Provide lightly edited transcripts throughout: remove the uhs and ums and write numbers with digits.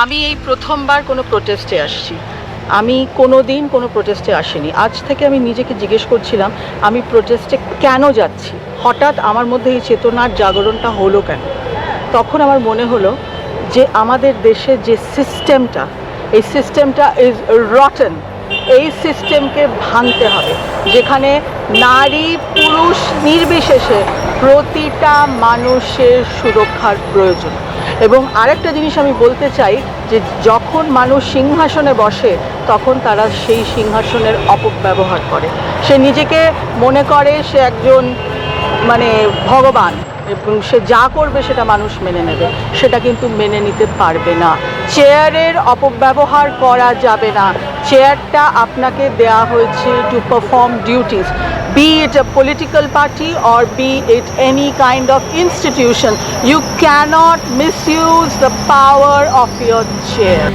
আমি এই প্রথমবার কোনো প্রোটেস্টে আসছি। আমি কোনো দিন কোনো প্রোটেস্টে আসিনি। আজ থেকে আমি নিজেকে জিজ্ঞেস করছিলাম আমি প্রোটেস্টে কেন যাচ্ছি, হঠাৎ আমার মধ্যে এই চেতনার জাগরণটা হলো কেন। তখন আমার মনে হলো যে আমাদের দেশের যে সিস্টেমটা, এই সিস্টেমটা ইজ রটেন। এই সিস্টেমকে ভাঙতে হবে, যেখানে নারী পুরুষ নির্বিশেষে প্রতিটা মানুষের সুরক্ষার প্রয়োজন। এবং আরেকটা জিনিস আমি বলতে চাই যে যখন মানুষ সিংহাসনে বসে তখন তারা সেই সিংহাসনের অপব্যবহার করে। সে নিজেকে মনে করে সে একজন ভগবান এবং সে যা করবে সেটা মানুষ মেনে নেবে, সেটা কিন্তু মেনে নিতে পারবে না। চেয়ারের অপব্যবহার করা যাবে না। চেয়ারটা আপনাকে দেয়া হয়েছে to perform duties, be it a political party or be it any kind of institution. You cannot misuse the power of your chair.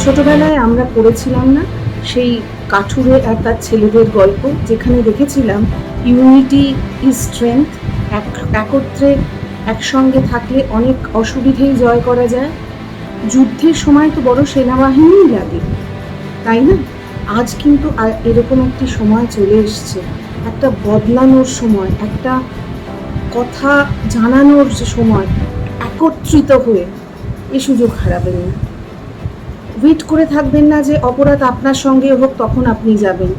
ছোটবেলায় আমরা পড়েছিলাম না সেই কাঠুরে একা ছেলেদের গল্প, যেখানে দেখেছিলাম ইউনিটি ইজ স্ট্রেংথ। একত্রে একসঙ্গে থাকলে অনেক অসুবিধেই জয় করা যায়। যুদ্ধের সময় তো বড় সেনাবাহিনীই লাগে, তাই না? আজ কিন্তু এরকম একটি সময় চলে এসছে, একটা বদলানোর সময়, একটা কথা জানানোর যে সময়। একত্রিত হয়ে এই সুযোগ হারাবেন না। ওয়েট করে থাকবেন না যে অপরাধ আপনার সঙ্গে হোক তখন আপনি যাবেন।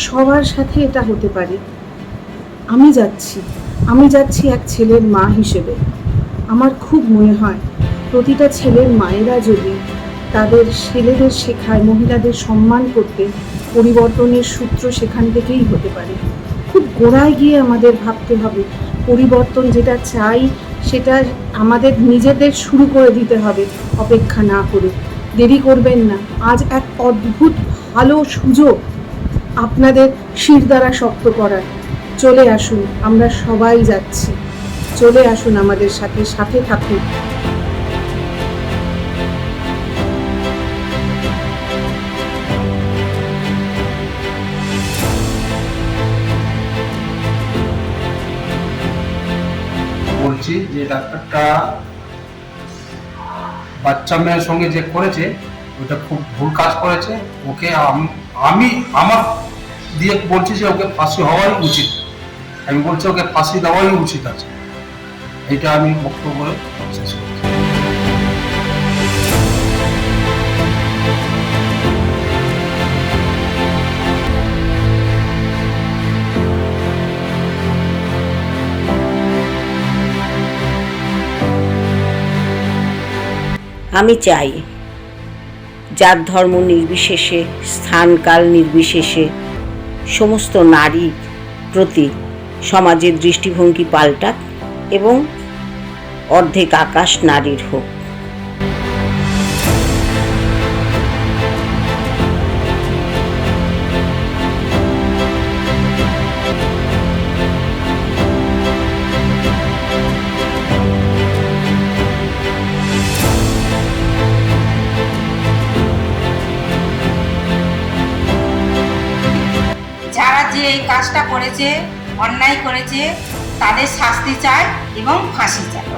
সবার সাথে এটা হতে পারে। আমি যাচ্ছি এক ছেলের মা হিসেবে। আমার খুব মনে হয় প্রতিটা ছেলের মায়েরা যদি তাদের ছেলেদের শেখায় মহিলাদের সম্মান করতে, পরিবর্তনের সূত্র সেখান থেকেই হতে পারে। খুব গোড়ায় গিয়ে আমাদের ভাবতে হবে, পরিবর্তন যেটা চাই সেটা আমাদের নিজেদের শুরু করে দিতে হবে, অপেক্ষা না করে। দেরি করবেন না। আজ এক অদ্ভুত ভালো সুযোগ আপনাদের শিরদাঁড়া শক্ত করার। চলে আসুন, আমরা সবাই যাচ্ছি। চলে আসুন আমাদের সাথে, সাথে থাকুন। বলছি যে ডাক্তারটা বাচ্চা মেয়ের সঙ্গে যে করেছে ওটা খুব ভুল কাজ করেছে। ওকে আমি আমার দিয়ে বলছি যে ওকে ফাঁসি হওয়াই উচিত। আমি বলছি ওকে ফাঁসি দেওয়াই উচিত আছে। এটা আমি বক্তব্য শেষ করছি। আমি চাই জাত ধর্ম নির্বিশেষে, স্থানকাল নির্বিশেষে সমস্ত নারীর প্রতি সমাজের দৃষ্টিভঙ্গি পাল্টাক এবং অর্ধেক আকাশ নারীর হোক। যারা যে এই কাজটা করেছে, অন্যায় করেছে, তাদের শাস্তি চায় এবং ফাঁসি চায়।